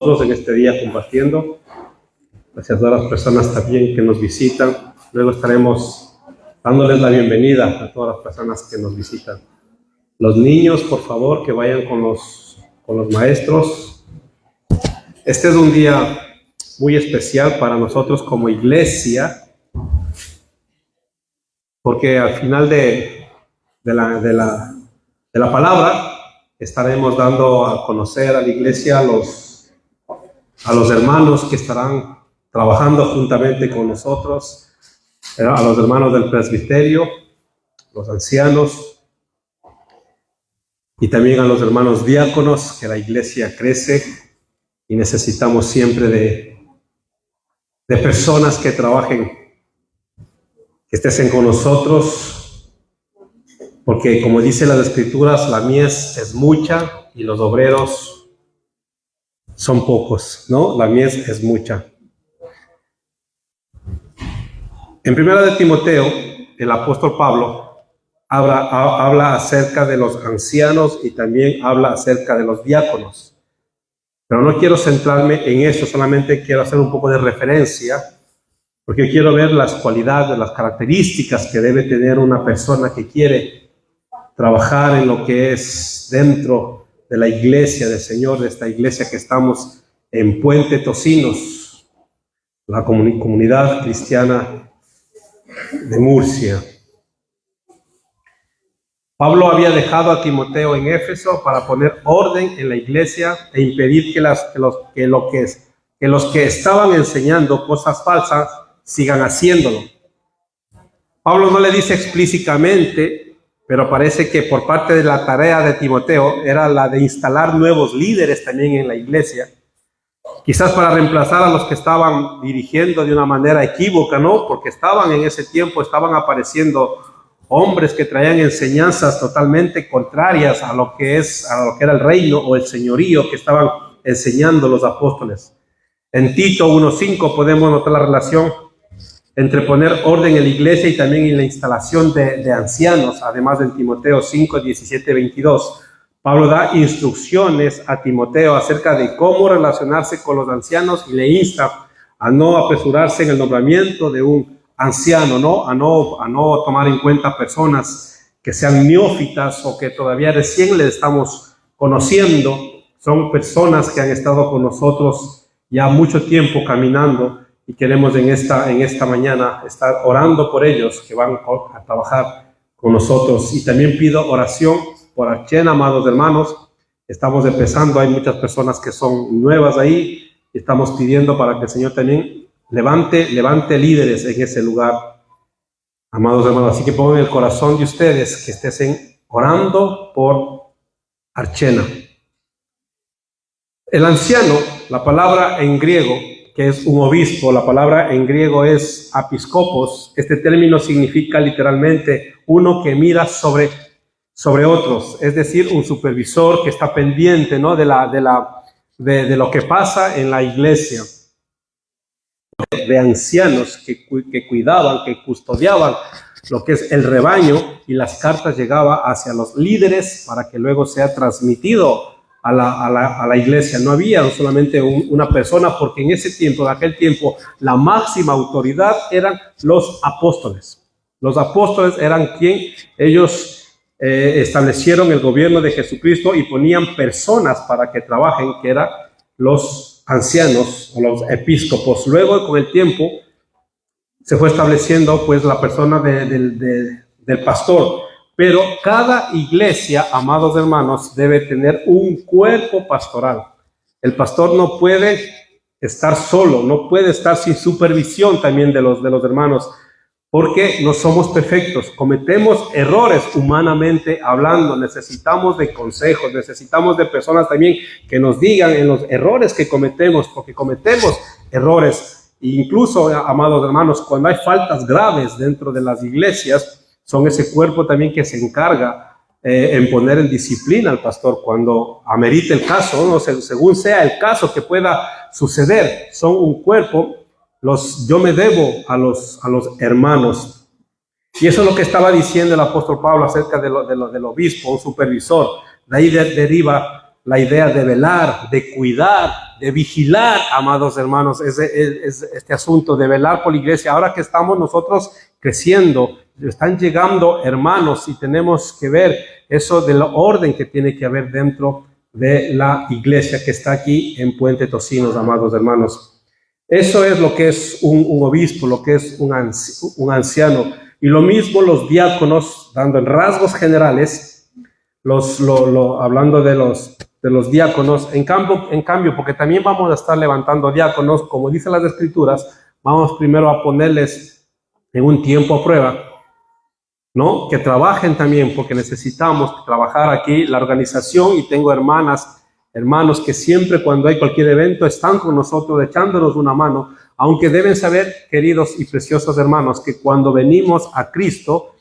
nosotros en este día compartiendo. Gracias a todas las personas también que nos visitan. Luego estaremos dándoles la bienvenida a todas las personas que nos visitan. Los niños, por favor, que vayan con los maestros. Este es un día muy especial para nosotros como iglesia, porque al final de la palabra estaremos dando a conocer a la iglesia a los hermanos que estarán trabajando juntamente con nosotros, a los hermanos del presbiterio, los ancianos, y también a los hermanos diáconos, que la iglesia crece y necesitamos siempre de personas que trabajen, que estén con nosotros, porque como dice las Escrituras, la mies es mucha y los obreros son pocos, ¿no? La mies es mucha. En 1 de Timoteo, el apóstol Pablo habla acerca de los ancianos y también habla acerca de los diáconos. Pero no quiero centrarme en eso, solamente quiero hacer un poco de referencia, porque quiero ver las cualidades, las características que debe tener una persona que quiere trabajar en lo que es dentro de la iglesia del Señor, de esta iglesia que estamos en Puente Tocinos, la comunidad cristiana de Murcia. Pablo había dejado a Timoteo en Éfeso para poner orden en la iglesia e impedir que los que estaban enseñando cosas falsas sigan haciéndolo. Pablo no le dice explícitamente, pero parece que por parte de la tarea de Timoteo era la de instalar nuevos líderes también en la iglesia, quizás para reemplazar a los que estaban dirigiendo de una manera equívoca, ¿no? Porque en ese tiempo estaban apareciendo hombres que traían enseñanzas totalmente contrarias a lo que era el reino o el señorío que estaban enseñando los apóstoles. En Tito 1:5 podemos notar la relación entre poner orden en la iglesia y también en la instalación de ancianos, además de en Timoteo 5:17-22. Pablo da instrucciones a Timoteo acerca de cómo relacionarse con los ancianos y le insta a no apresurarse en el nombramiento de un anciano, ¿no? A no tomar en cuenta personas que sean neófitas o que todavía recién les estamos conociendo. Son personas que han estado con nosotros ya mucho tiempo caminando y queremos en esta mañana estar orando por ellos que van a trabajar con nosotros. Y también pido oración por Archena, amados hermanos. Estamos empezando, hay muchas personas que son nuevas ahí. Estamos pidiendo para que el Señor también levante líderes en ese lugar, amados hermanos. Así que pongan en el corazón de ustedes que estén orando por Archena. El anciano, la palabra en griego, que es un obispo, la palabra en griego es apiskopos. Este término significa literalmente uno que mira sobre otros, es decir, un supervisor que está pendiente, ¿no? de lo que pasa en la iglesia. De ancianos que cuidaban, que custodiaban lo que es el rebaño, y las cartas llegaban hacia los líderes para que luego sea transmitido a la iglesia. No había solamente una persona, porque en ese tiempo, en aquel tiempo, la máxima autoridad eran los apóstoles. Los apóstoles eran ellos establecieron el gobierno de Jesucristo y ponían personas para que trabajen, que eran los ancianos o los episcopos. Luego, con el tiempo, se fue estableciendo pues la persona del pastor. Pero cada iglesia, amados hermanos, debe tener un cuerpo pastoral. El pastor no puede estar solo, no puede estar sin supervisión también de los hermanos, porque no somos perfectos, cometemos errores humanamente hablando, necesitamos de consejos, necesitamos de personas también que nos digan en los errores que cometemos, porque cometemos errores. E incluso, amados hermanos, cuando hay faltas graves dentro de las iglesias, son ese cuerpo también que se encarga en poner en disciplina al pastor cuando amerite el caso, ¿no? Según sea el caso que pueda suceder. Son un cuerpo. Yo me debo a los hermanos. Y eso es lo que estaba diciendo el apóstol Pablo acerca del obispo, un supervisor. De ahí deriva la idea de velar, de cuidar, de vigilar, amados hermanos, es este asunto de velar por la iglesia. Ahora que estamos nosotros creciendo, están llegando hermanos y tenemos que ver eso del orden que tiene que haber dentro de la iglesia que está aquí en Puente Tocinos, amados hermanos. Eso es lo que es un obispo, lo que es un anciano. Y lo mismo los diáconos, dando en rasgos generales, hablando de los diáconos, en cambio, porque también vamos a estar levantando diáconos, como dicen las Escrituras, vamos primero a ponerles en un tiempo a prueba, ¿no? Que trabajen también, porque necesitamos trabajar aquí la organización, y tengo hermanos que siempre cuando hay cualquier evento están con nosotros echándonos una mano, aunque deben saber, queridos y preciosos hermanos, que cuando venimos a Cristo,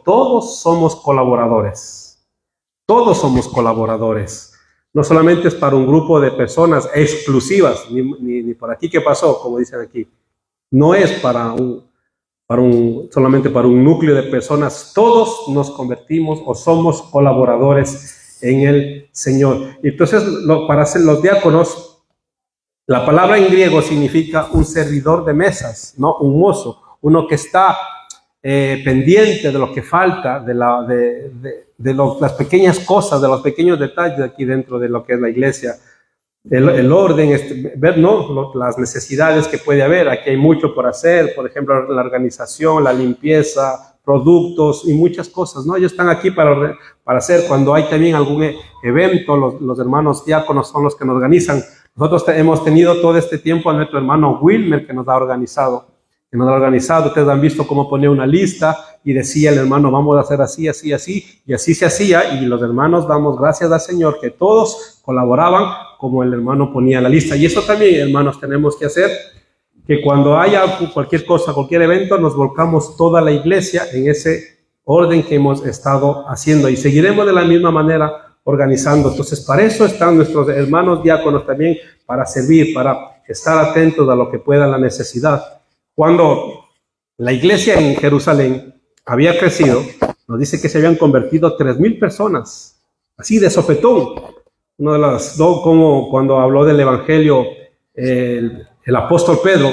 todos somos colaboradores. Todos somos colaboradores. No solamente es para un grupo de personas exclusivas, ni por aquí que pasó, como dicen aquí. No es solamente para un núcleo de personas. Todos nos convertimos o somos colaboradores en el Señor. Y entonces, para ser los diáconos, la palabra en griego significa un servidor de mesas, ¿no? Un mozo, uno que está pendiente de lo que falta, de las pequeñas cosas, de los pequeños detalles aquí dentro de lo que es la iglesia. El orden, ver, ¿no? Las necesidades que puede haber. Aquí hay mucho por hacer, por ejemplo, la organización, la limpieza, productos y muchas cosas, ¿no? Ellos están aquí para hacer. Cuando hay también algún evento, los hermanos diáconos son los que nos organizan. Nosotros hemos tenido todo este tiempo a nuestro hermano Wilmer que nos ha organizado. Ustedes han visto cómo ponía una lista y decía el hermano, vamos a hacer así, así, así, y así se hacía, y los hermanos damos gracias al Señor que todos colaboraban como el hermano ponía la lista. Y eso también, hermanos, tenemos que hacer, que cuando haya cualquier cosa, cualquier evento, nos volcamos toda la iglesia en ese orden que hemos estado haciendo, y seguiremos de la misma manera organizando. Entonces, para eso están nuestros hermanos diáconos también, para servir, para estar atentos a lo que pueda la necesidad. Cuando la iglesia en Jerusalén había crecido, nos dice que se habían convertido 3,000 personas, así de sopetón. Uno de las dos, como cuando habló del evangelio el apóstol Pedro,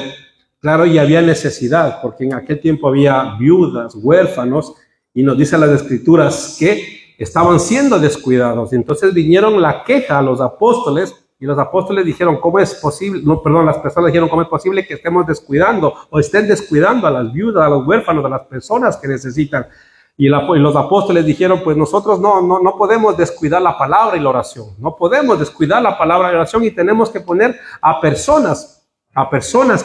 claro, y había necesidad, porque en aquel tiempo había viudas, huérfanos, y nos dicen las Escrituras que estaban siendo descuidados. Y entonces vinieron la queja a los apóstoles, y los apóstoles dijeron, ¿cómo es posible? Las personas dijeron, ¿cómo es posible que estemos descuidando o estén descuidando a las viudas, a los huérfanos, a las personas que necesitan? Y los apóstoles dijeron, pues nosotros no podemos descuidar la palabra y la oración. No podemos descuidar la palabra y la oración, y tenemos que poner a personas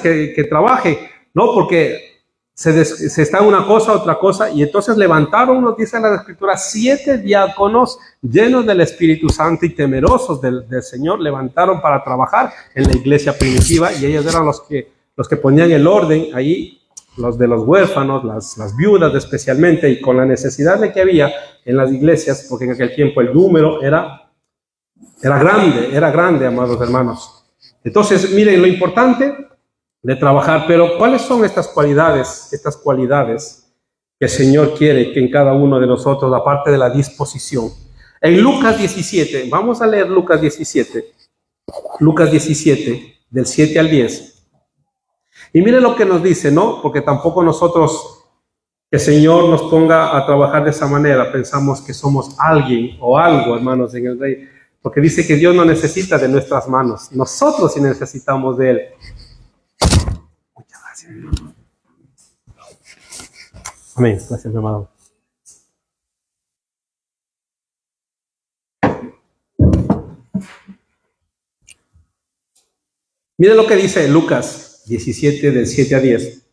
que trabajen, ¿no? Porque se está en una cosa, otra cosa. Y entonces levantaron, nos dice la Escritura, 7 diáconos llenos del Espíritu Santo y temerosos del Señor, levantaron para trabajar en la iglesia primitiva, y ellos eran los que ponían el orden ahí, los de los huérfanos, las viudas especialmente, y con la necesidad de que había en las iglesias, porque en aquel tiempo el número era grande, amados hermanos. Entonces, miren lo importante de trabajar. Pero ¿cuáles son estas cualidades que el Señor quiere que en cada uno de nosotros, aparte de la disposición? En Lucas 17, vamos a leer Lucas 17, del 7 al 10. Y miren lo que nos dice, ¿no? Porque tampoco nosotros, que el Señor nos ponga a trabajar de esa manera, pensamos que somos alguien o algo, hermanos, en el Rey. Porque dice que Dios no necesita de nuestras manos. Nosotros sí necesitamos de Él. Muchas gracias. Amén. Gracias, amado. Miren lo que dice Lucas 17, del 7 a 10.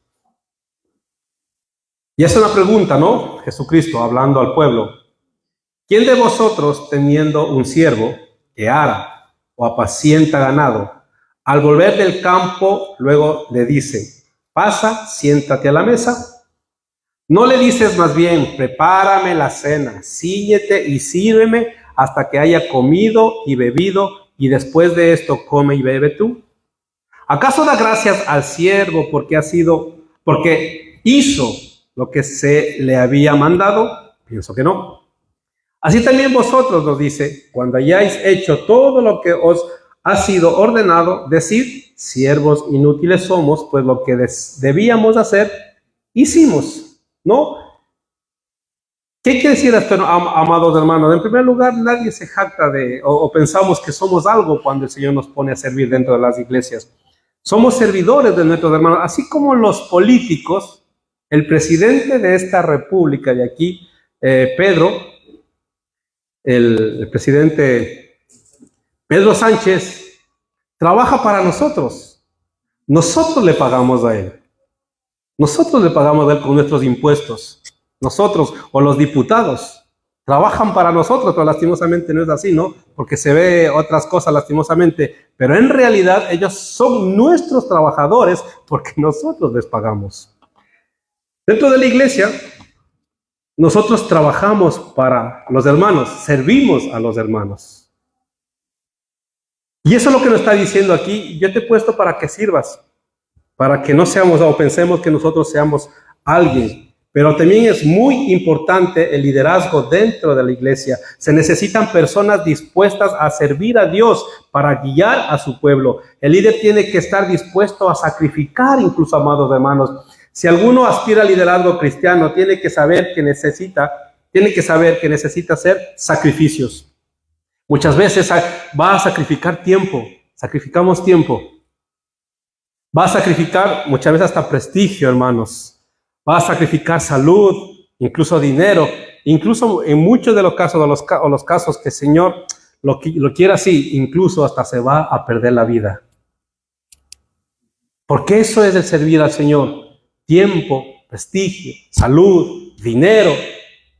Y es una pregunta, ¿no? Jesucristo hablando al pueblo. ¿Quién de vosotros, teniendo un siervo que ara o apacienta ganado, al volver del campo luego le dice, pasa, siéntate a la mesa? ¿No le dices más bien, prepárame la cena, cíñete y sírveme hasta que haya comido y bebido, y después de esto come y bebe tú? ¿Acaso da gracias al siervo porque hizo lo que se le había mandado? Pienso que no. Así también vosotros, nos dice, cuando hayáis hecho todo lo que os ha sido ordenado, decid, siervos inútiles somos, pues lo que debíamos hacer, hicimos, ¿no? ¿Qué quiere decir esto, amados hermanos? En primer lugar, nadie se jacta o pensamos que somos algo cuando el Señor nos pone a servir dentro de las iglesias. Somos servidores de nuestros hermanos, así como los políticos. El presidente de esta república de aquí, Pedro, el presidente Pedro Sánchez, trabaja para nosotros. Nosotros le pagamos a él. Nosotros le pagamos a él con nuestros impuestos. Nosotros o los diputados trabajan para nosotros, pero lastimosamente no es así, ¿no? Porque se ve otras cosas lastimosamente, pero en realidad ellos son nuestros trabajadores porque nosotros les pagamos. Dentro de la iglesia, nosotros trabajamos para los hermanos, servimos a los hermanos. Y eso es lo que nos está diciendo aquí. Yo te he puesto para que sirvas, para que no seamos o pensemos que nosotros seamos alguien. Pero también es muy importante el liderazgo dentro de la iglesia. Se necesitan personas dispuestas a servir a Dios para guiar a su pueblo. El líder tiene que estar dispuesto a sacrificar, incluso, amados hermanos. Si alguno aspira al liderazgo cristiano, tiene que saber que necesita hacer sacrificios. Muchas veces va a sacrificar tiempo, sacrificamos tiempo. Va a sacrificar muchas veces hasta prestigio, hermanos. Va a sacrificar salud, incluso dinero, incluso en muchos de los casos, o los casos que el Señor lo quiera así, incluso hasta se va a perder la vida. Porque eso es el servir al Señor. Tiempo, prestigio, salud, dinero,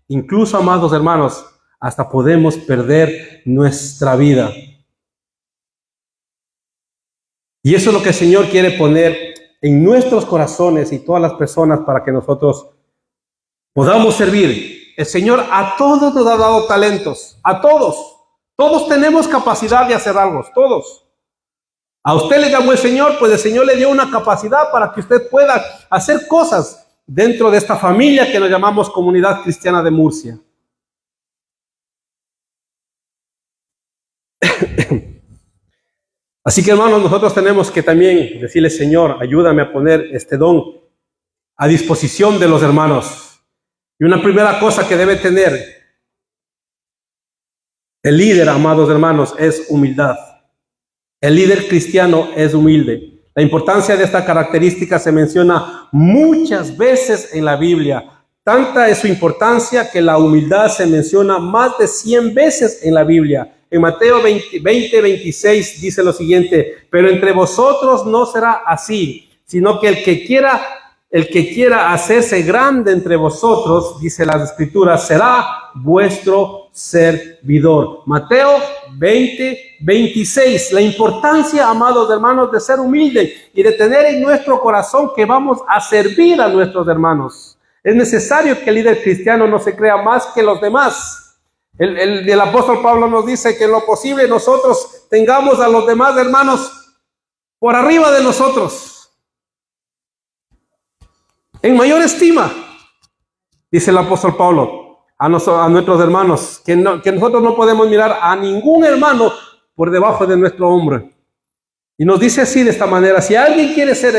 incluso, amados hermanos, hasta podemos perder nuestra vida. Y eso es lo que el Señor quiere poner en nuestros corazones y todas las personas para que nosotros podamos servir. El Señor a todos nos ha dado talentos, a todos. Todos tenemos capacidad de hacer algo, todos. A usted le llamó el Señor, pues el Señor le dio una capacidad para que usted pueda hacer cosas dentro de esta familia que nos llamamos Comunidad Cristiana de Murcia. Así que, hermanos, nosotros tenemos que también decirle, Señor, ayúdame a poner este don a disposición de los hermanos. Y una primera cosa que debe tener el líder, amados hermanos, es humildad. El líder cristiano es humilde. La importancia de esta característica se menciona muchas veces en la Biblia. Tanta es su importancia que la humildad se menciona más de 100 veces en la Biblia. En Mateo 20:26 dice lo siguiente: pero entre vosotros no será así, sino que el que quiera hacerse grande entre vosotros, dice las Escrituras, será vuestro servidor. Mateo 20:26. La importancia, amados hermanos, de ser humilde y de tener en nuestro corazón que vamos a servir a nuestros hermanos. Es necesario que el líder cristiano no se crea más que los demás. El apóstol Pablo nos dice que en lo posible nosotros tengamos a los demás hermanos por arriba de nosotros, en mayor estima, dice el apóstol Pablo a nuestros hermanos, que nosotros no podemos mirar a ningún hermano por debajo de nuestro hombro. Y nos dice así, de esta manera: si alguien quiere ser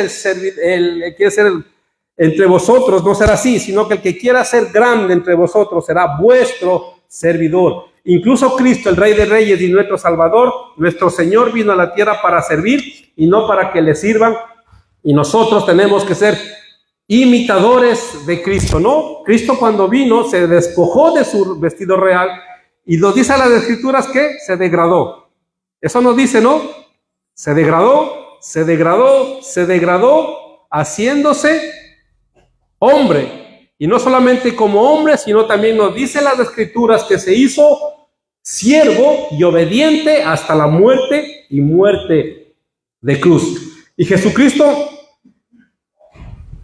entre vosotros, no será así, sino que el que quiera ser grande entre vosotros será vuestro servidor. Incluso Cristo, el Rey de Reyes y nuestro Salvador, nuestro Señor, vino a la tierra para servir y no para que le sirvan. Y nosotros tenemos que ser imitadores de Cristo, ¿no? Cristo, cuando vino, se despojó de su vestido real y nos dice a las Escrituras que se degradó. Eso nos dice, ¿no? Se degradó, haciéndose hombre. Y no solamente como hombre, sino también nos dice las Escrituras que se hizo siervo y obediente hasta la muerte y muerte de cruz. Y Jesucristo,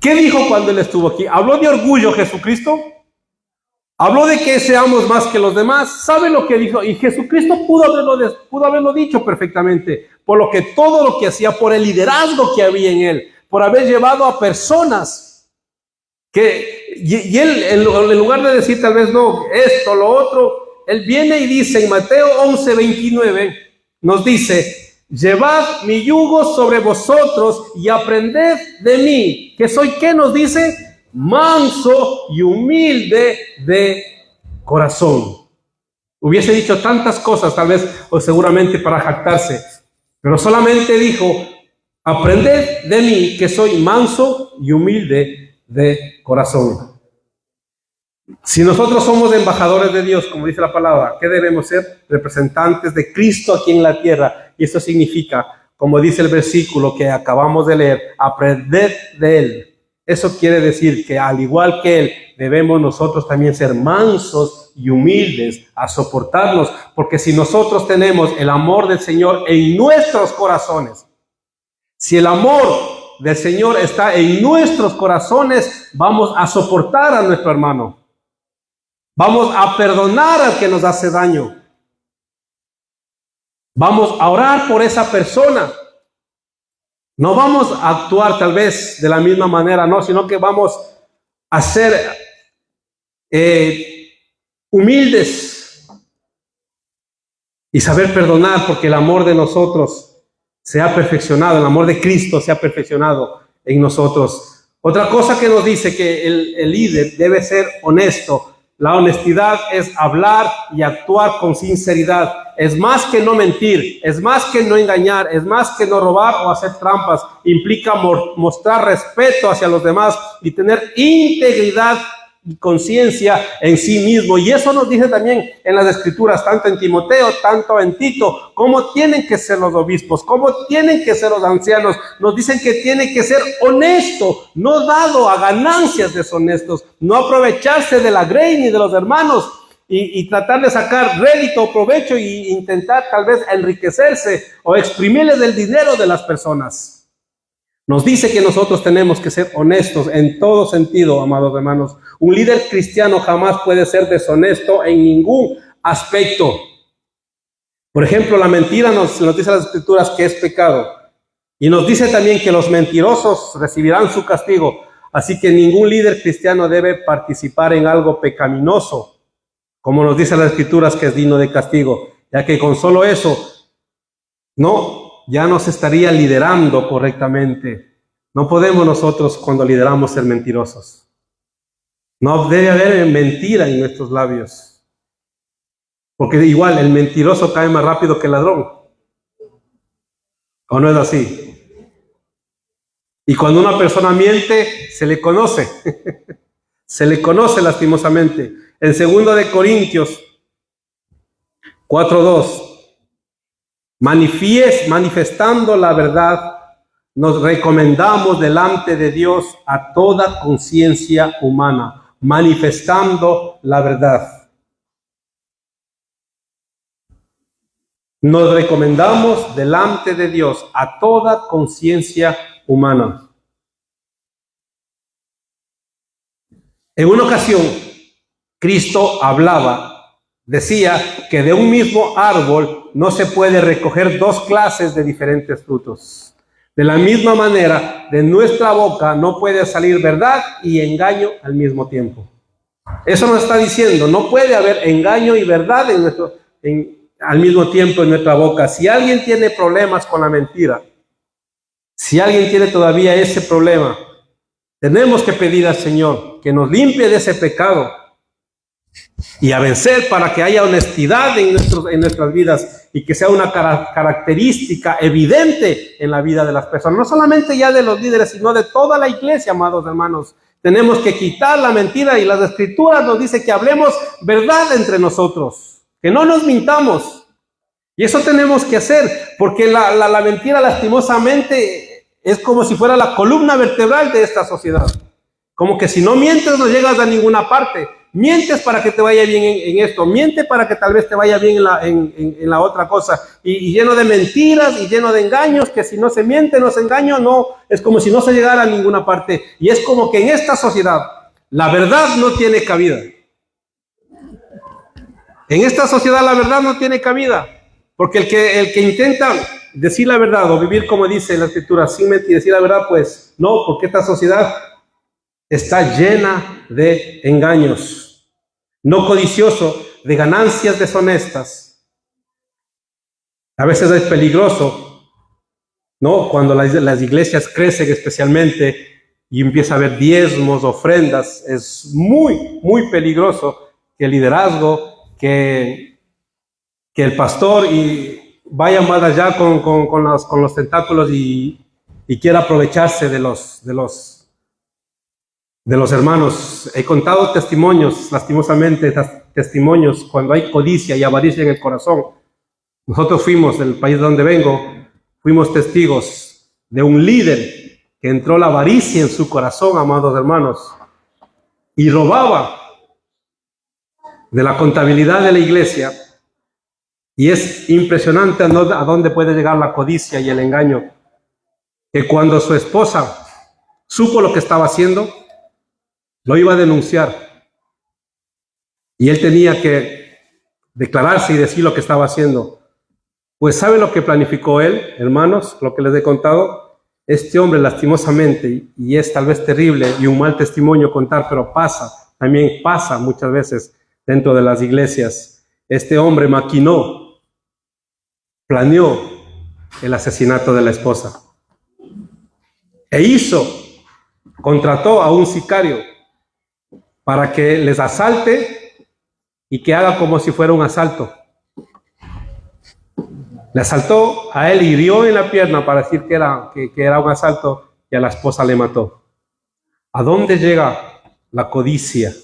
¿qué dijo cuando Él estuvo aquí? ¿Habló de orgullo Jesucristo? ¿Habló de que seamos más que los demás? ¿Sabe lo que dijo? Y Jesucristo pudo haberlo dicho perfectamente, por lo que todo lo que hacía, por el liderazgo que había en Él, por haber llevado a personas y él, en lugar de decir tal vez no, esto, lo otro, Él viene y dice en Mateo 11:29, nos dice: llevad mi yugo sobre vosotros y aprended de mí, que soy, ¿qué nos dice? Manso y humilde de corazón. Hubiese dicho tantas cosas, tal vez, o seguramente para jactarse, pero solamente dijo: aprended de mí, que soy manso y humilde de corazón. Si nosotros somos embajadores de Dios, como dice la palabra, ¿qué debemos ser? Representantes de Cristo aquí en la tierra. Y esto significa, como dice el versículo que acabamos de leer, aprended de Él. Eso quiere decir que al igual que Él, debemos nosotros también ser mansos y humildes a soportarnos, porque si nosotros tenemos el amor del Señor en nuestros corazones, si el amor del Señor está en nuestros corazones, vamos a soportar a nuestro hermano. Vamos a perdonar al que nos hace daño. Vamos a orar por esa persona. No vamos a actuar tal vez de la misma manera, no, sino que vamos a ser humildes y saber perdonar, porque el amor de nosotros se ha perfeccionado, el amor de Cristo se ha perfeccionado en nosotros. Otra cosa que nos dice que el líder debe ser honesto. La honestidad es hablar y actuar con sinceridad. Es más que no mentir, es más que no engañar, es más que no robar o hacer trampas. Implica mostrar respeto hacia los demás y tener integridad y conciencia en sí mismo. Y eso nos dice también en las Escrituras, tanto en Timoteo, tanto en Tito, cómo tienen que ser los obispos, cómo tienen que ser los ancianos. Nos dicen que tiene que ser honesto, no dado a ganancias deshonestos, no aprovecharse de la grey ni de los hermanos y tratar de sacar rédito o provecho e intentar tal vez enriquecerse o exprimirles el dinero de las personas. Nos dice que nosotros tenemos que ser honestos en todo sentido, amados hermanos. Un líder cristiano jamás puede ser deshonesto en ningún aspecto. Por ejemplo, la mentira nos dice las Escrituras que es pecado. Y nos dice también que los mentirosos recibirán su castigo. Así que ningún líder cristiano debe participar en algo pecaminoso, como nos dice las Escrituras que es digno de castigo, ya que con solo eso, ya nos estaría liderando correctamente. No podemos nosotros, cuando lideramos, ser mentirosos. No debe haber mentira en nuestros labios, porque igual el mentiroso cae más rápido que el ladrón. ¿O no es así? Y cuando una persona miente, se le conoce. Se le conoce lastimosamente. En 2 de Corintios 4:2, manifestando la verdad, nos recomendamos delante de Dios a toda conciencia humana, manifestando la verdad. Nos recomendamos delante de Dios a toda conciencia humana. En una ocasión, Cristo decía que de un mismo árbol no se puede recoger dos clases de diferentes frutos. De la misma manera, de nuestra boca no puede salir verdad y engaño al mismo tiempo. Eso nos está diciendo, no puede haber engaño y verdad al mismo tiempo en nuestra boca. Si alguien tiene problemas con la mentira, si alguien tiene todavía ese problema, tenemos que pedir al Señor que nos limpie de ese pecado y a vencer para que haya honestidad en nuestras vidas y que sea una característica evidente en la vida de las personas, no solamente ya de los líderes, sino de toda la iglesia, amados hermanos. Tenemos que quitar la mentira y las Escrituras nos dice que hablemos verdad entre nosotros, que no nos mintamos. Y eso tenemos que hacer, porque la mentira lastimosamente es como si fuera la columna vertebral de esta sociedad. Como que si no mientes no llegas a ninguna parte. Mientes para que te vaya bien en esto, miente para que tal vez te vaya bien en la otra cosa, y lleno de mentiras y lleno de engaños, que si no se miente, no se engaña, no, es como si no se llegara a ninguna parte. Y es como que en esta sociedad la verdad no tiene cabida. En esta sociedad la verdad no tiene cabida, porque el que intenta decir la verdad o vivir como dice la Escritura sin mentir, decir la verdad, pues no, porque esta sociedad está llena de engaños. No codicioso, de ganancias deshonestas. A veces es peligroso, ¿no? Cuando las iglesias crecen especialmente y empieza a haber diezmos, ofrendas, es muy, muy peligroso que el liderazgo, que el pastor vaya más allá con los tentáculos y quiera aprovecharse de los hermanos. He contado testimonios, lastimosamente, testimonios cuando hay codicia y avaricia en el corazón. Nosotros fuimos, del país de donde vengo, fuimos testigos de un líder que entró la avaricia en su corazón, amados hermanos, y robaba de la contabilidad de la iglesia. Y es impresionante a dónde puede llegar la codicia y el engaño, que cuando su esposa supo lo que estaba haciendo, lo iba a denunciar. Y él tenía que declararse y decir lo que estaba haciendo. Pues ¿sabe lo que planificó él, hermanos? Lo que les he contado. Este hombre, lastimosamente, y es tal vez terrible y un mal testimonio contar, pero también pasa muchas veces dentro de las iglesias. Este hombre planeó el asesinato de la esposa. Contrató a un sicario para que les asalte y que haga como si fuera un asalto. Le asaltó a él, hirió en la pierna para decir que era un asalto, y a la esposa le mató. ¿A dónde llega la codicia?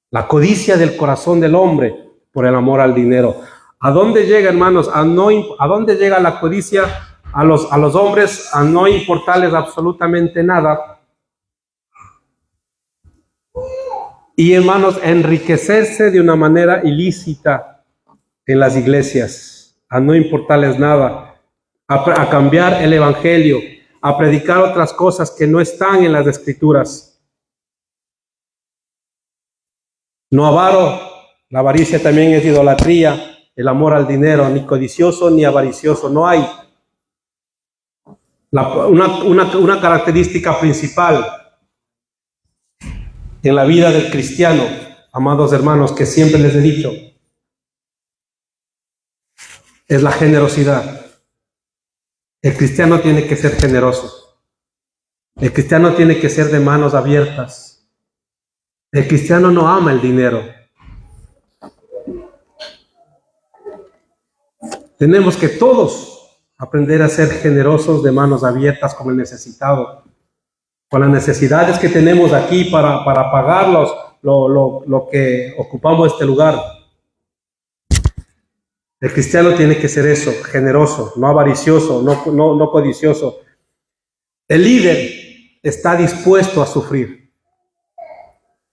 La codicia del corazón del hombre por el amor al dinero. ¿A dónde llega, hermanos? ¿A dónde llega la codicia a los hombres a no importarles absolutamente nada? Y, hermanos, enriquecerse de una manera ilícita en las iglesias, a no importarles nada, a cambiar el evangelio, a predicar otras cosas que no están en las escrituras. No avaro, la avaricia también es idolatría, el amor al dinero, ni codicioso ni avaricioso, no hay. Una característica principal en la vida del cristiano, amados hermanos, que siempre les he dicho, es la generosidad. El cristiano tiene que ser generoso. El cristiano tiene que ser de manos abiertas. El cristiano no ama el dinero. Tenemos que todos aprender a ser generosos, de manos abiertas con el necesitado, con las necesidades que tenemos aquí para pagar lo que ocupamos este lugar. El cristiano tiene que ser eso, generoso, no avaricioso, no codicioso. El líder está dispuesto a sufrir.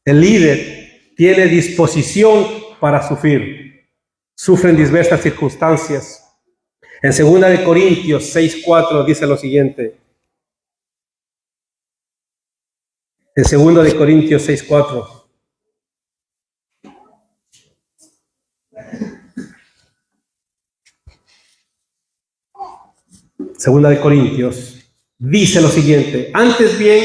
El líder tiene disposición para sufrir. Sufren diversas circunstancias. En 2 Corintios 6:4 dice lo siguiente. En 2 Corintios 6:4. Segunda de Corintios dice lo siguiente: antes bien,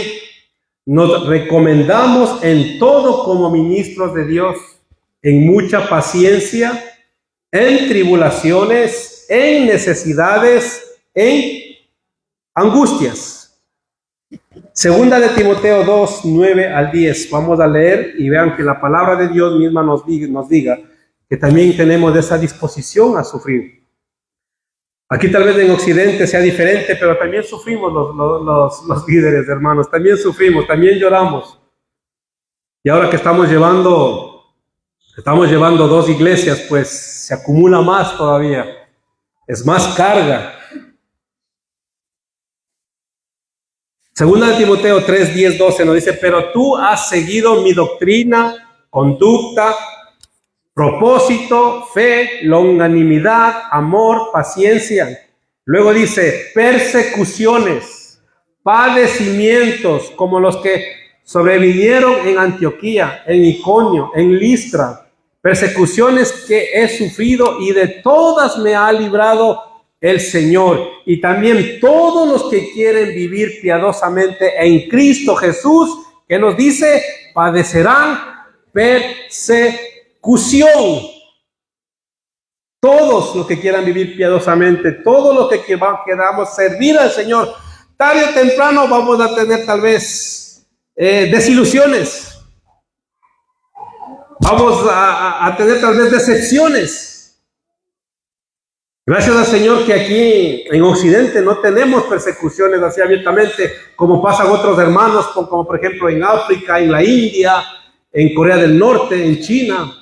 nos recomendamos en todo como ministros de Dios, en mucha paciencia, en tribulaciones, en necesidades, en angustias. Segunda de Timoteo 2:9-10. Vamos a leer y vean que la palabra de Dios misma nos diga que también tenemos esa disposición a sufrir. Aquí tal vez en Occidente sea diferente, pero también sufrimos los líderes, hermanos. También sufrimos, también lloramos. Y ahora que estamos llevando 2 iglesias, pues se acumula más todavía. Es más carga. Segunda de Timoteo 3:10-12 nos dice: pero tú has seguido mi doctrina, conducta, propósito, fe, longanimidad, amor, paciencia. Luego dice: persecuciones, padecimientos, como los que sobrevinieron en Antioquía, en Iconio, en Listra. Persecuciones que he sufrido, y de todas me ha librado el Señor. Y también todos los que quieren vivir piadosamente en Cristo Jesús, que nos dice, padecerán persecuciones. persecución. Todos los que quieran vivir piadosamente, todos los que queramos servir al Señor, tarde o temprano vamos a tener tal vez desilusiones. Vamos a tener tal vez decepciones. Gracias al Señor que aquí en Occidente no tenemos persecuciones así abiertamente, como pasan otros hermanos, como por ejemplo en África, en la India, en Corea del Norte, en China.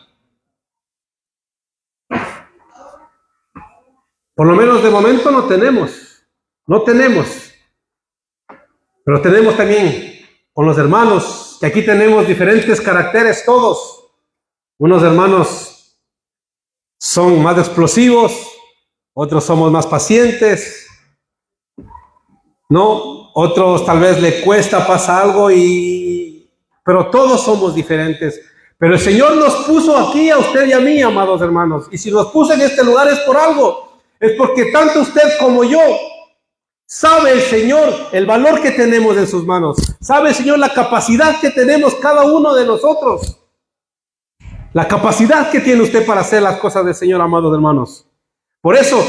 Por lo menos de momento no tenemos. Pero tenemos también con los hermanos, que aquí tenemos diferentes caracteres todos. Unos hermanos son más explosivos, otros somos más pacientes, ¿no? Otros tal vez le cuesta, pasa algo, pero todos somos diferentes. Pero el Señor nos puso aquí a usted y a mí, amados hermanos. Y si nos puso en este lugar es por algo. Es porque tanto usted como yo sabe el Señor el valor que tenemos en sus manos. Sabe el Señor la capacidad que tenemos cada uno de nosotros. La capacidad que tiene usted para hacer las cosas del Señor, amados hermanos. Por eso,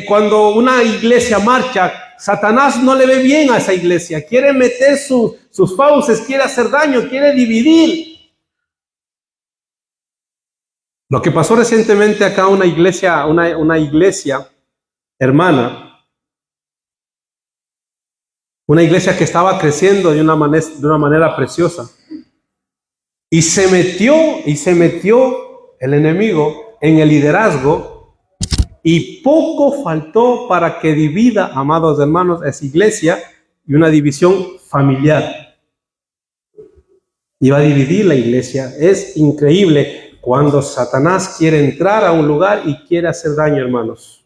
cuando una iglesia marcha, Satanás no le ve bien a esa iglesia. Quiere meter sus fauces, quiere hacer daño, quiere dividir. Lo que pasó recientemente acá, una iglesia hermana, una iglesia que estaba creciendo de una manera preciosa. Y se metió el enemigo en el liderazgo, y poco faltó para que divida, amados hermanos, esa iglesia, y una división familiar. Iba a dividir la iglesia. Es increíble cuando Satanás quiere entrar a un lugar y quiere hacer daño, hermanos.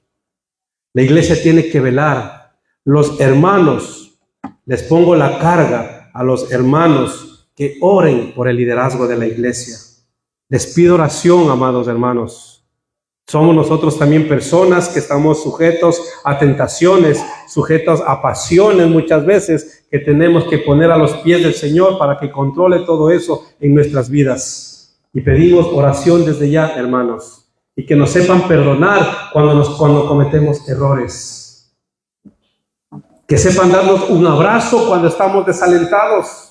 La iglesia tiene que velar. Los hermanos, les pongo la carga a los hermanos que oren por el liderazgo de la iglesia. Les pido oración, amados hermanos. Somos nosotros también personas que estamos sujetos a tentaciones, sujetos a pasiones muchas veces, que tenemos que poner a los pies del Señor para que controle todo eso en nuestras vidas. Y pedimos oración desde ya, hermanos, y que nos sepan perdonar cuando cometemos errores. Que sepan darnos un abrazo cuando estamos desalentados.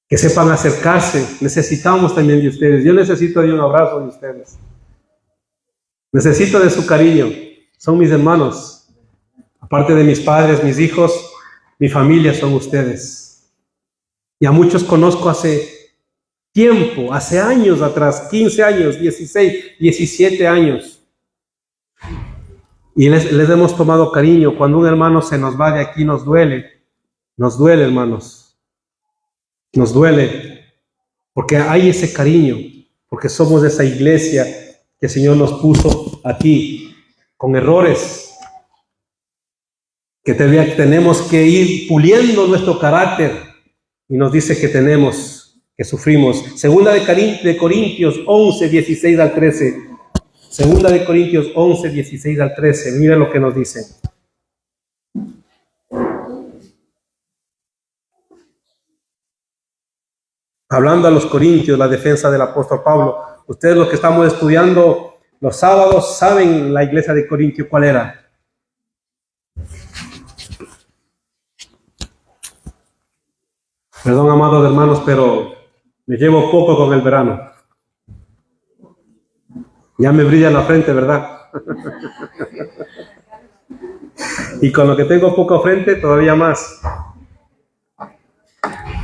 Que sepan acercarse. Necesitamos también de ustedes. Yo necesito de un abrazo de ustedes. Necesito de su cariño. Son mis hermanos. Aparte de mis padres, mis hijos, mi familia son ustedes. Y a muchos conozco hace tiempo, hace años atrás, 15 años, 16, 17 años. Y les hemos tomado cariño. Cuando un hermano se nos va de aquí, nos duele, hermanos. Nos duele, porque hay ese cariño, porque somos de esa iglesia que el Señor nos puso aquí, con errores, que tenemos que ir puliendo nuestro carácter, y nos dice que sufrimos. Segunda de Corintios 11, 16 al 13. Segunda de Corintios 11, 16 al 13. Mira lo que nos dice. Hablando a los corintios, la defensa del apóstol Pablo. Ustedes los que estamos estudiando los sábados saben la iglesia de Corintio cuál era. Perdón, amados hermanos, pero me llevo poco con el verano. Ya me brilla la frente, ¿verdad? Y con lo que tengo poco frente, todavía más.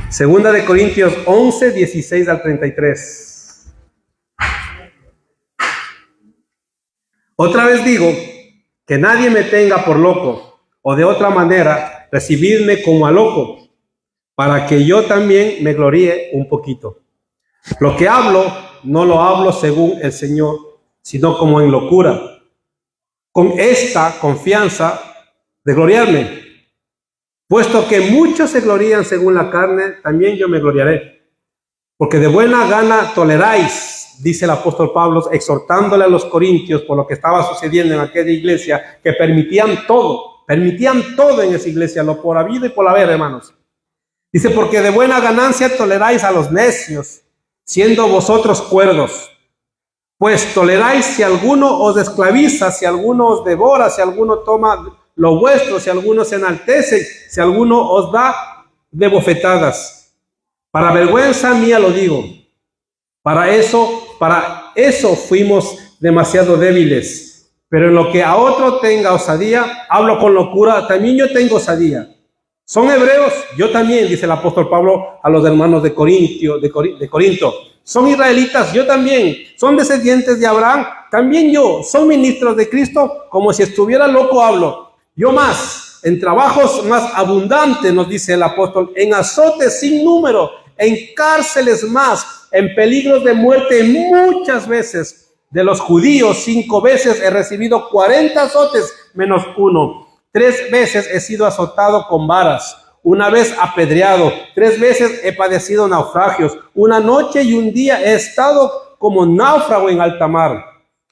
Segunda de Corintios 11, 16 al 33. Otra vez digo, que nadie me tenga por loco, o de otra manera, recibidme como a loco, para que yo también me gloríe un poquito. Lo que hablo, no lo hablo según el Señor, sino como en locura, con esta confianza de gloriarme. Puesto que muchos se glorían según la carne, también yo me gloriaré. Porque de buena gana toleráis, dice el apóstol Pablo, exhortándole a los corintios por lo que estaba sucediendo en aquella iglesia, que permitían todo en esa iglesia, lo por habido y por haber, hermanos. Dice, porque de buena ganancia toleráis a los necios, siendo vosotros cuerdos. Pues toleráis si alguno os esclaviza, si alguno os devora, si alguno toma lo vuestro, si alguno se enaltece, si alguno os da de bofetadas. Para vergüenza mía lo digo. Para eso fuimos demasiado débiles. Pero en lo que a otro tenga osadía, hablo con locura, también yo tengo osadía. ¿Son hebreos? Yo también, dice el apóstol Pablo a los hermanos de Corinto. ¿Son israelitas? Yo también. ¿Son descendientes de Abraham? También yo. ¿Son ministros de Cristo? Como si estuviera loco hablo. Yo más, en trabajos más abundantes, nos dice el apóstol, en azotes sin número, en cárceles más, en peligros de muerte muchas veces. De los judíos 5 veces he recibido 40 azotes menos 1. 3 veces he sido azotado con varas, 1 vez apedreado, 3 veces he padecido naufragios, 1 noche y 1 día he estado como náufrago en alta mar,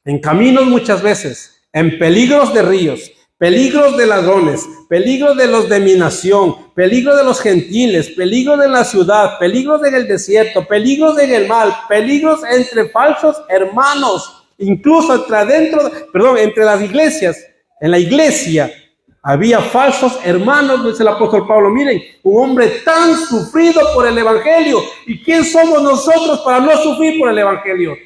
en caminos muchas veces, en peligros de ríos, peligros de ladrones, peligros de los de mi nación, peligros de los gentiles, peligros de la ciudad, peligros en el desierto, peligros en el mal, peligros entre falsos hermanos, incluso entre las iglesias, en la iglesia. Había falsos hermanos, dice el apóstol Pablo. Miren, un hombre tan sufrido por el evangelio. ¿Y quién somos nosotros para no sufrir por el evangelio?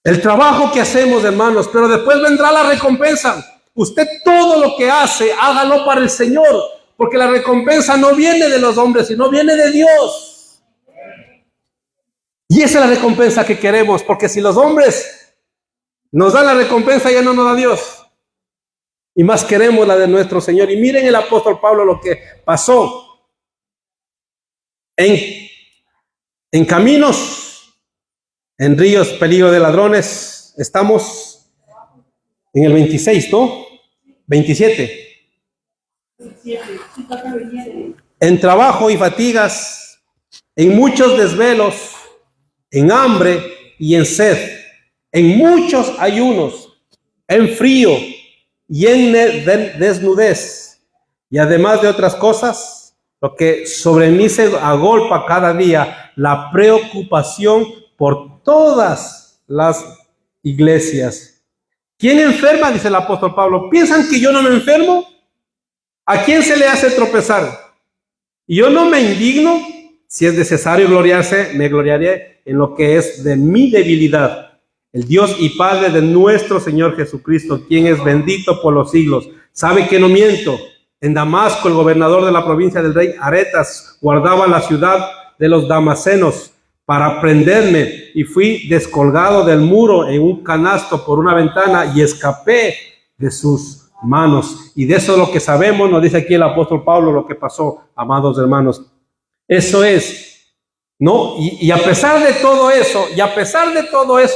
El trabajo que hacemos, hermanos, pero después vendrá la recompensa. Usted todo lo que hace, hágalo para el Señor, porque la recompensa no viene de los hombres, sino viene de Dios. Y esa es la recompensa que queremos, porque si los hombres nos da la recompensa, ya no nos da Dios. Y más queremos la de nuestro Señor. Y miren el apóstol Pablo lo que pasó. En caminos, en ríos, peligro de ladrones. Estamos en el 26, ¿no? 27. En trabajo y fatigas, en muchos desvelos, en hambre y en sed. En muchos ayunos, en frío y en desnudez. Y además de otras cosas, lo que sobre mí se agolpa cada día, la preocupación por todas las iglesias. ¿Quién enferma? Dice el apóstol Pablo. ¿Piensan que yo no me enfermo? ¿A quién se le hace tropezar? Y yo no me indigno. Si es necesario gloriarse, me gloriaré en lo que es de mi debilidad. El Dios y Padre de nuestro Señor Jesucristo, quien es bendito por los siglos, sabe que no miento. En Damasco, el gobernador de la provincia del rey Aretas guardaba la ciudad de los damasenos para prenderme, y fui descolgado del muro en un canasto por una ventana y escapé de sus manos. Y de eso es lo que sabemos, nos dice aquí el apóstol Pablo, lo que pasó, amados hermanos. Eso es. No, y a pesar de todo eso,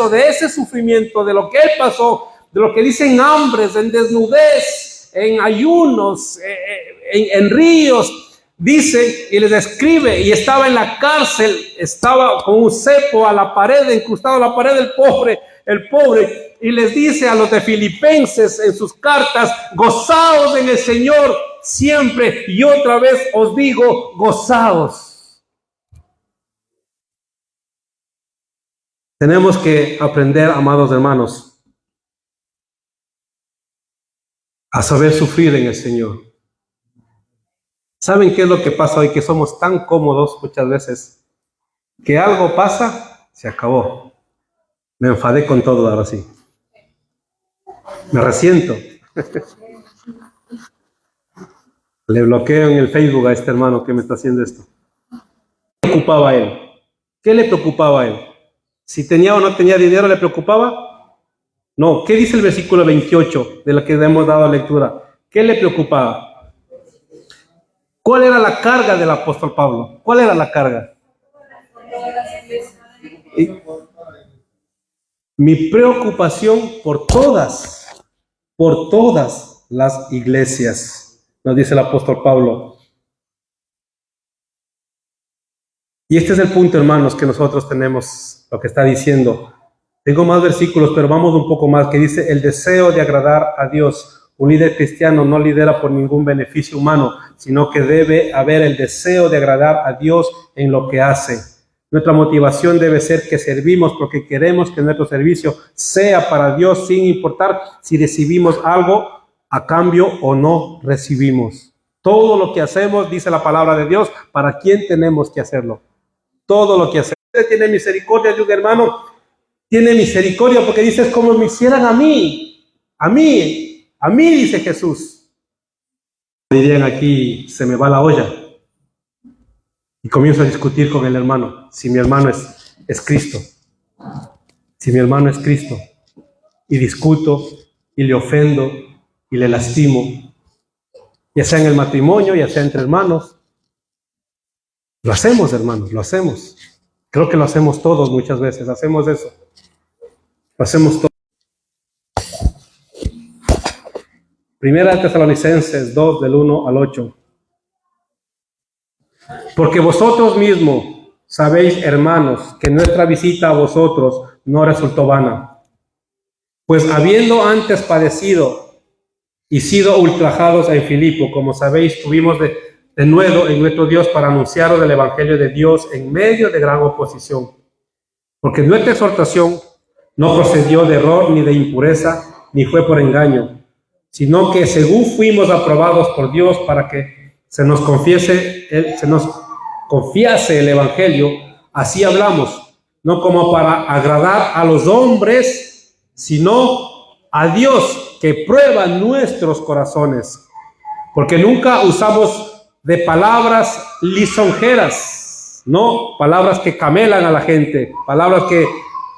de ese sufrimiento, de lo que él pasó, de lo que dicen hambres, en desnudez, en ayunos, en ríos, dice y les describe, y estaba en la cárcel, estaba con un cepo a la pared, incrustado a la pared el pobre, y les dice a los de Filipenses en sus cartas, gozaos en el Señor siempre, y otra vez os digo, gozaos. Tenemos que aprender, amados hermanos, a saber sufrir en el Señor. ¿Saben qué es lo que pasa hoy? Que somos tan cómodos muchas veces, que algo pasa, se acabó. Me enfadé con todo ahora sí. Me resiento. Le bloqueo en el Facebook a este hermano que me está haciendo esto. ¿Qué le preocupaba a él? ¿Qué le preocupaba a él? Si tenía o no tenía dinero, ¿le preocupaba? No. ¿Qué dice el versículo 28 de la que hemos dado lectura? ¿Qué le preocupaba? ¿Cuál era la carga del apóstol Pablo? ¿Cuál era la carga? Mi preocupación por todas las iglesias, nos dice el apóstol Pablo. Y este es el punto, hermanos, que nosotros tenemos, lo que está diciendo. Tengo más versículos, pero vamos un poco más, que dice el deseo de agradar a Dios. Un líder cristiano no lidera por ningún beneficio humano, sino que debe haber el deseo de agradar a Dios en lo que hace. Nuestra motivación debe ser que servimos porque queremos que nuestro servicio sea para Dios, sin importar si recibimos algo a cambio o no recibimos. Todo lo que hacemos, dice la palabra de Dios, ¿para quién tenemos que hacerlo? Todo lo que hacemos. Usted tiene misericordia de un hermano, tiene misericordia porque dice, es como me hicieran a mí, dice Jesús. Dirían aquí, se me va la olla. Y comienzo a discutir con el hermano, si mi hermano es Cristo. Si mi hermano es Cristo. Y discuto, y le ofendo, y le lastimo. Ya sea en el matrimonio, ya sea entre hermanos. Lo hacemos, hermanos, lo hacemos. Creo que lo hacemos todos muchas veces, hacemos eso. Lo hacemos todos. Primera Tesalonicenses 2, del 1 al 8. Porque vosotros mismos sabéis, hermanos, que nuestra visita a vosotros no resultó vana. Pues habiendo antes padecido y sido ultrajados en Filipo, como sabéis, tuvimos de nuevo en nuestro Dios para anunciaros el Evangelio de Dios en medio de gran oposición. Porque nuestra exhortación no procedió de error ni de impureza, ni fue por engaño, sino que según fuimos aprobados por Dios para que se nos confiase el Evangelio, así hablamos, no como para agradar a los hombres, sino a Dios que prueba nuestros corazones, porque nunca usamos de palabras lisonjeras, no palabras que camelan a la gente, palabras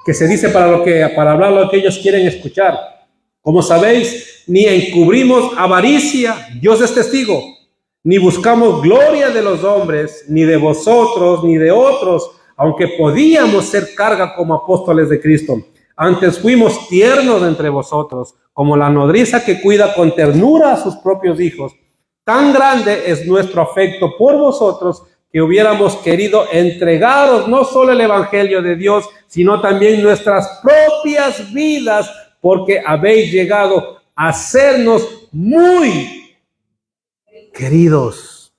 que se dice para hablar lo que ellos quieren escuchar. Como sabéis, ni encubrimos avaricia, Dios es testigo, ni buscamos gloria de los hombres, ni de vosotros, ni de otros, aunque podíamos ser carga como apóstoles de Cristo. Antes fuimos tiernos entre vosotros, como la nodriza que cuida con ternura a sus propios hijos. Tan grande es nuestro afecto por vosotros que hubiéramos querido entregaros no solo el Evangelio de Dios, sino también nuestras propias vidas, porque habéis llegado a sernos muy queridos.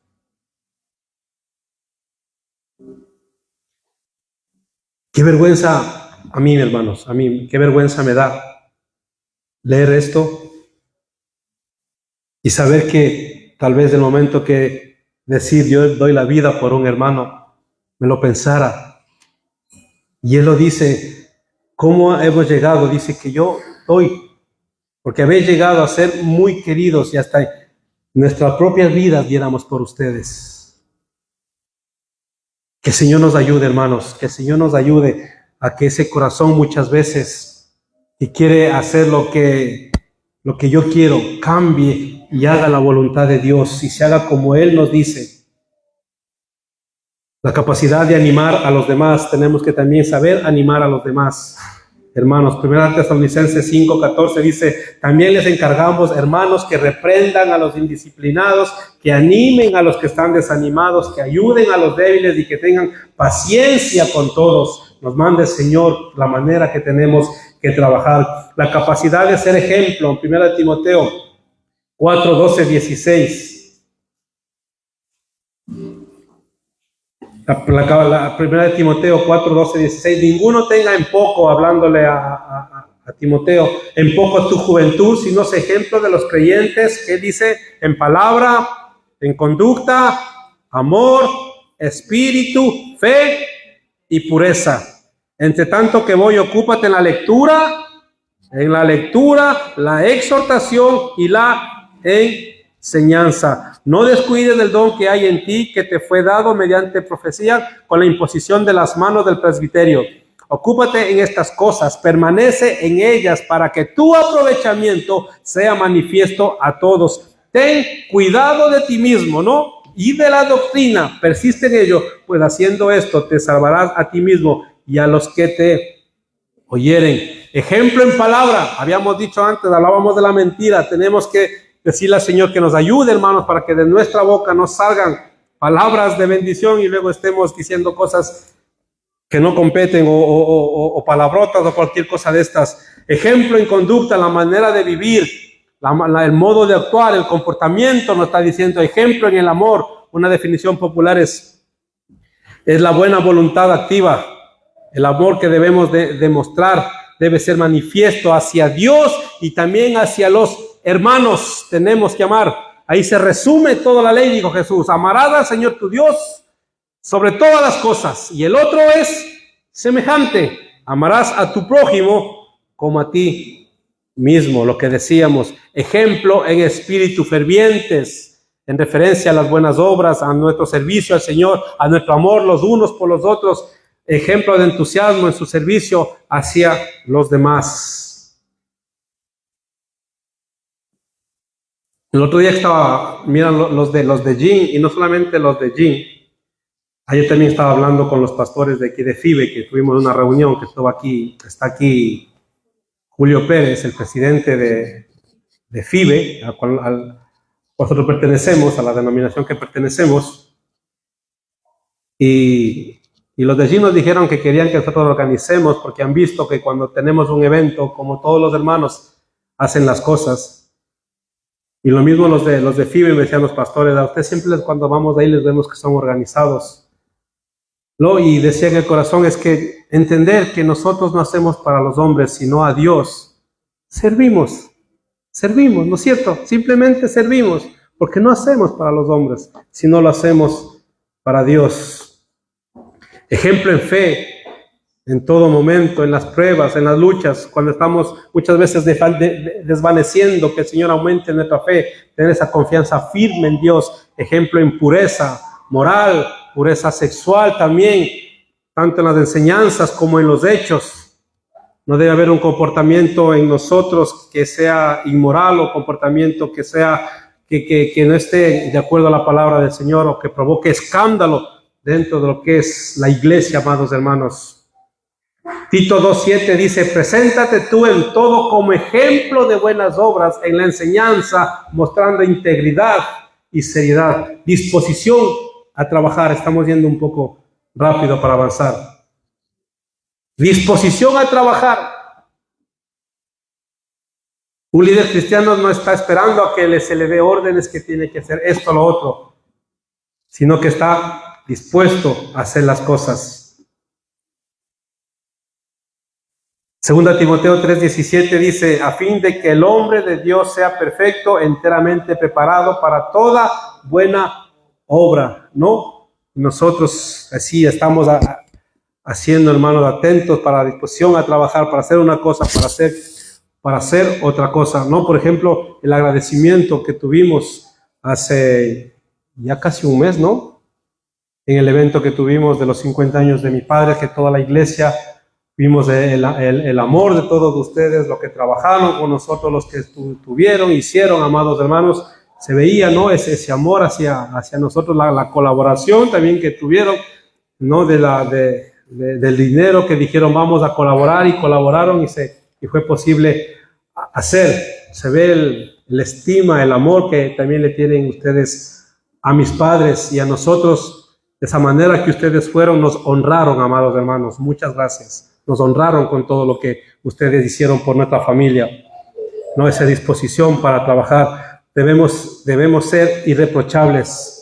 Qué vergüenza a mí, hermanos, qué vergüenza me da leer esto y saber que tal vez el momento que decir yo doy la vida por un hermano, me lo pensara. Y él lo dice, ¿cómo hemos llegado? Dice que yo doy, porque habéis llegado a ser muy queridos y hasta nuestras propias vidas diéramos por ustedes. Que el Señor nos ayude, hermanos, que el Señor nos ayude a que ese corazón muchas veces que quiere hacer lo que yo quiero, cambie y haga la voluntad de Dios y se haga como Él nos dice. La capacidad de animar a los demás, tenemos que también saber animar a los demás. Hermanos, 1 Tesalonicenses 5:14 dice, también les encargamos, hermanos, que reprendan a los indisciplinados, que animen a los que están desanimados, que ayuden a los débiles y que tengan paciencia con todos. Nos manda el Señor la manera que tenemos que trabajar. La capacidad de ser ejemplo, en 1 Timoteo 4:12-16. La primera de Timoteo 4:12-16, ninguno tenga en poco, hablándole a Timoteo, en poco tu juventud, sino es ejemplo de los creyentes, que dice, en palabra, en conducta, amor, espíritu, fe y pureza. Entre tanto que voy, ocúpate en la lectura, la exhortación y la enseñanza. No descuides del don que hay en ti, que te fue dado mediante profecía con la imposición de las manos del presbiterio. Ocúpate en estas cosas, permanece en ellas para que tu aprovechamiento sea manifiesto a todos. Ten cuidado de ti mismo, ¿no? Y de la doctrina, persiste en ello, pues haciendo esto te salvarás a ti mismo y a los que te oyeren. Ejemplo en palabra, habíamos dicho antes, hablábamos de la mentira, tenemos que decirle al Señor que nos ayude, hermanos, para que de nuestra boca no salgan palabras de bendición y luego estemos diciendo cosas que no competen o palabrotas o cualquier cosa de estas. Ejemplo en conducta, la manera de vivir, el modo de actuar, el comportamiento, nos está diciendo ejemplo en el amor. Una definición popular es la buena voluntad activa. El amor que debemos de demostrar debe ser manifiesto hacia Dios y también hacia los hermanos. Tenemos que amar. Ahí se resume toda la ley, dijo Jesús. Amarás al Señor tu Dios sobre todas las cosas. Y el otro es semejante. Amarás a tu prójimo como a ti mismo. Lo que decíamos, ejemplo en espíritu fervientes, en referencia a las buenas obras, a nuestro servicio al Señor, a nuestro amor los unos por los otros. Ejemplo de entusiasmo en su servicio hacia los demás. El otro día estaba, miran los de Jin, y no solamente los de Jin. Ayer también estaba hablando con los pastores de aquí de FIBE, que tuvimos una reunión, que está aquí Julio Pérez, el presidente de FIBE, al cual nosotros pertenecemos, a la denominación que pertenecemos. Y los de allí nos dijeron que querían que nosotros lo organicemos porque han visto que cuando tenemos un evento, como todos los hermanos hacen las cosas. Y lo mismo los de FIBE me decían los pastores, a ustedes siempre cuando vamos ahí les vemos que son organizados. Y decía en el corazón es que entender que nosotros no hacemos para los hombres, sino a Dios. Servimos, ¿no es cierto? Simplemente servimos, porque no hacemos para los hombres, sino lo hacemos para Dios. Ejemplo en fe, en todo momento, en las pruebas, en las luchas, cuando estamos muchas veces desvaneciendo, que el Señor aumente nuestra fe, tener esa confianza firme en Dios. Ejemplo en pureza moral, pureza sexual también, tanto en las enseñanzas como en los hechos. No debe haber un comportamiento en nosotros que sea inmoral o comportamiento que sea que no esté de acuerdo a la palabra del Señor o que provoque escándalo dentro de lo que es la iglesia, amados hermanos. Tito 2:7 dice, preséntate tú en todo como ejemplo de buenas obras en la enseñanza, mostrando integridad y seriedad, disposición a trabajar. Estamos yendo un poco rápido para avanzar. Disposición a trabajar. Un líder cristiano no está esperando a que se le dé órdenes que tiene que hacer esto o lo otro, sino que está dispuesto a hacer las cosas. Segunda Timoteo 3:17 dice, a fin de que el hombre de Dios sea perfecto, enteramente preparado para toda buena obra, ¿no? Nosotros así estamos haciendo, hermanos, atentos para la disposición a trabajar, para hacer una cosa, para hacer otra cosa, ¿no? Por ejemplo, el agradecimiento que tuvimos hace ya casi un mes, ¿no? En el evento que tuvimos de los 50 años de mi padre, que toda la iglesia vimos el amor de todos ustedes, lo que trabajaron con nosotros, los que hicieron, amados hermanos, se veía, ¿no? Ese amor hacia nosotros, la colaboración también que tuvieron, ¿no? Del dinero que dijeron vamos a colaborar y colaboraron y fue posible hacer. Se ve el estima, el amor que también le tienen ustedes a mis padres y a nosotros. De esa manera que ustedes fueron, nos honraron, amados hermanos. Muchas gracias. Nos honraron con todo lo que ustedes hicieron por nuestra familia. No, esa disposición para trabajar. Debemos ser irreprochables.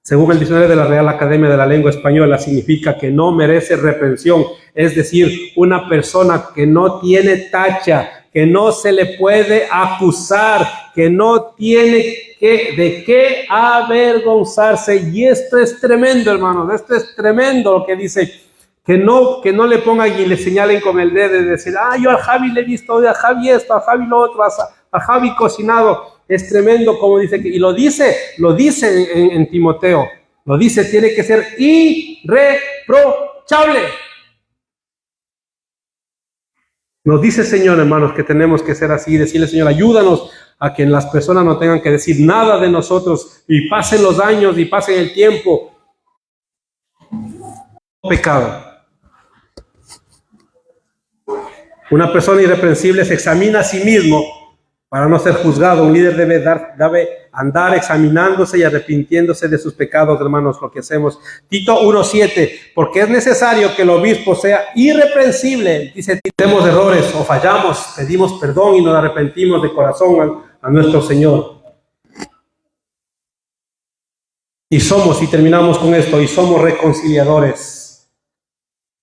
Según el diccionario de la Real Academia de la Lengua Española, significa que no merece reprensión. Es decir, una persona que no tiene tacha, que no se le puede acusar, que no tiene de qué avergonzarse. Y esto es tremendo, hermanos, esto es tremendo lo que dice, que no le pongan y le señalen con el dedo de decir, yo al Javi le he visto, a Javi esto, a Javi lo otro, a Javi cocinado. Es tremendo como dice, y lo dice en Timoteo, lo dice, tiene que ser irreprochable. Nos dice, Señor, hermanos, que tenemos que ser así, decirle, Señor, ayúdanos a que las personas no tengan que decir nada de nosotros y pasen los años y pasen el tiempo. Pecado. Una persona irreprensible se examina a sí mismo para no ser juzgado. Un líder debe andar examinándose y arrepintiéndose de sus pecados, hermanos, lo que hacemos. Tito 1:7, porque es necesario que el obispo sea irreprensible. Dice, tenemos errores o fallamos, pedimos perdón y nos arrepentimos de corazón a nuestro Señor. Y terminamos con esto, y somos reconciliadores.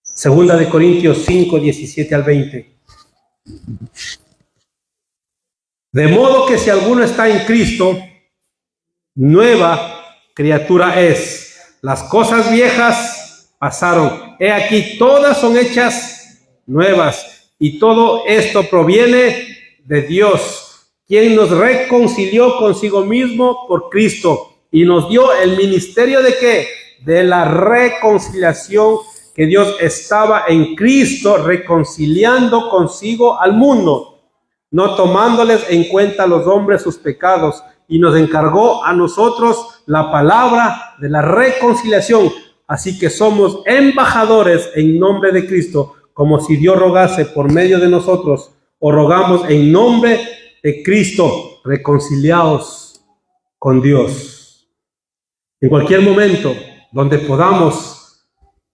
Segunda de Corintios 5:17-20. De modo que si alguno está en Cristo, nueva criatura es. Las cosas viejas pasaron. He aquí, todas son hechas nuevas. Y todo esto proviene de Dios, quien nos reconcilió consigo mismo por Cristo y nos dio el ministerio ¿de qué? De la reconciliación, que Dios estaba en Cristo reconciliando consigo al mundo, no tomándoles en cuenta a los hombres sus pecados, y nos encargó a nosotros la palabra de la reconciliación. Así que somos embajadores en nombre de Cristo, como si Dios rogase por medio de nosotros, o rogamos en nombre de Cristo, reconciliados con Dios. En cualquier momento donde podamos,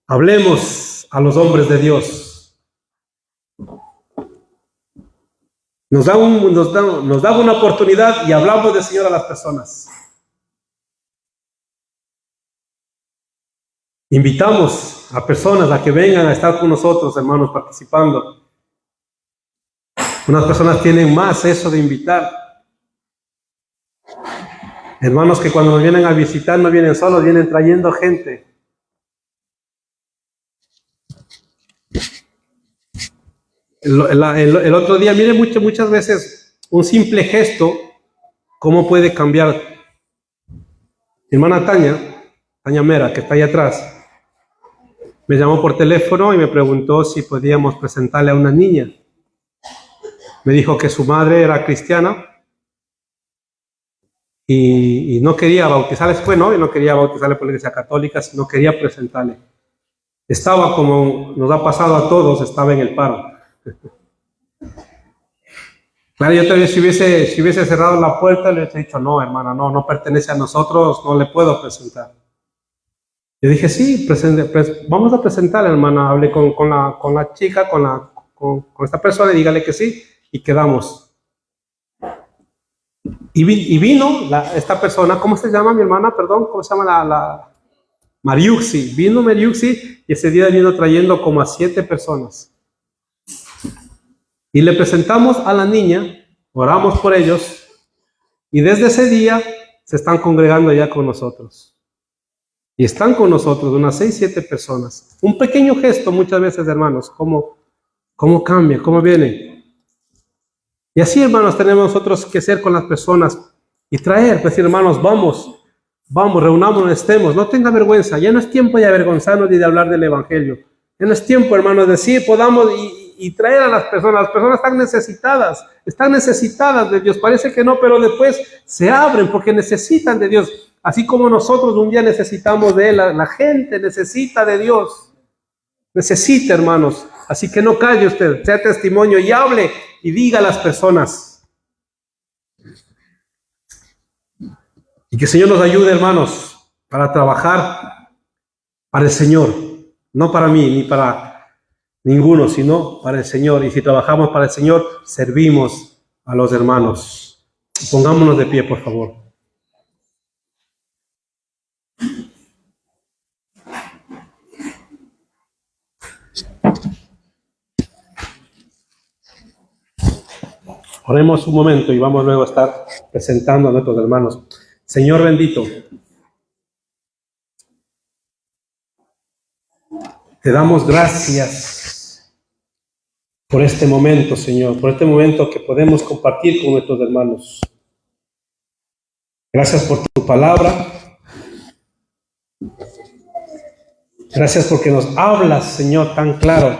hablemos a los hombres de Dios. Nos da una oportunidad y hablamos del Señor a las personas. Invitamos a personas a que vengan a estar con nosotros, hermanos, participando. Unas personas tienen más eso de invitar. Hermanos que cuando nos vienen a visitar no vienen solos, vienen trayendo gente. El otro día, miren, muchas veces un simple gesto, ¿cómo puede cambiar? Mi hermana Tania Mera, que está ahí atrás, me llamó por teléfono y me preguntó si podíamos presentarle a una niña. Me dijo que su madre era cristiana y no quería bautizarle, y no quería bautizarle por la Iglesia Católica, sino quería presentarle. Estaba, como nos ha pasado a todos, estaba en el paro. Claro, yo tal vez si hubiese cerrado la puerta, le hubiese dicho, no, hermana, no pertenece a nosotros, no le puedo presentar. Yo dije, sí, vamos a presentarle, hermana. Hablé con la chica, con esta persona, y dígale que sí, y quedamos. Y vino esta persona, ¿cómo se llama mi hermana? Perdón, ¿cómo se llama Mariuxi? Vino Mariuxi, y ese día vino trayendo como a 7 personas. Y le presentamos a la niña, oramos por ellos, y desde ese día se están congregando ya con nosotros. Y están con nosotros unas 6, 7 personas. Un pequeño gesto muchas veces, hermanos, cómo cambia, cómo viene. Y así, hermanos, tenemos nosotros que ser con las personas y traer, decir, hermanos, vamos, reunámonos, estemos, no tenga vergüenza. Ya no es tiempo de avergonzarnos ni de hablar del Evangelio. Ya no es tiempo, hermanos, de decir, podamos y traer a las personas. Las personas están necesitadas de Dios. Parece que no, pero después se abren porque necesitan de Dios. Así como nosotros un día necesitamos de Él, la gente necesita de Dios. Necesita, hermanos. Así que no calle usted, sea testimonio y hable y diga a las personas. Y que el Señor nos ayude, hermanos, para trabajar para el Señor. No para mí, ni para ninguno, sino para el Señor. Y si trabajamos para el Señor, servimos a los hermanos. Pongámonos de pie, por favor. Oremos un momento y vamos luego a estar presentando a nuestros hermanos. Señor bendito, te damos gracias por este momento, Señor, por este momento que podemos compartir con nuestros hermanos. Gracias por tu palabra. Gracias porque nos hablas, Señor, tan claro.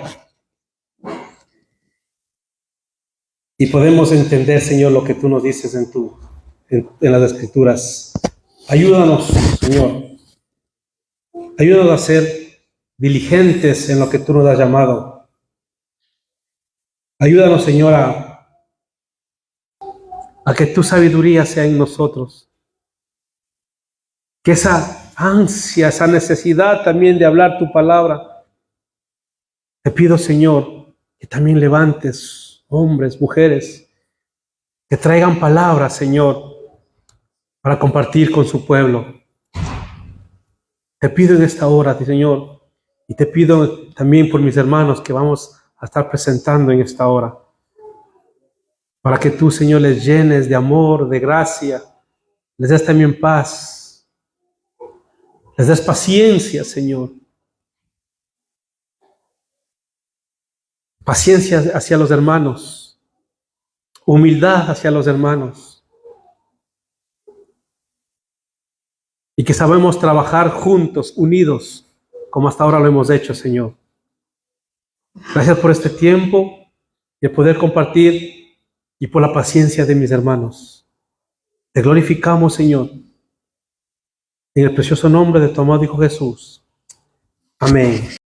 Y podemos entender, Señor, lo que tú nos dices en las Escrituras. Ayúdanos, Señor. Ayúdanos a ser diligentes en lo que tú nos has llamado. Ayúdanos, Señor, a a que tu sabiduría sea en nosotros. Que esa ansia, esa necesidad también de hablar tu palabra, te pido, Señor, que también levantes hombres, mujeres, que traigan palabras, Señor, para compartir con su pueblo. Te pido en esta hora, Señor, y te pido también por mis hermanos que vamos a estar presentando en esta hora, para que tú, Señor, les llenes de amor, de gracia, les des también paz, les des paciencia, Señor. Paciencia hacia los hermanos, humildad hacia los hermanos. Y que sabemos trabajar juntos, unidos, como hasta ahora lo hemos hecho, Señor. Gracias por este tiempo de poder compartir y por la paciencia de mis hermanos. Te glorificamos, Señor, en el precioso nombre de tu amado Hijo Jesús. Amén.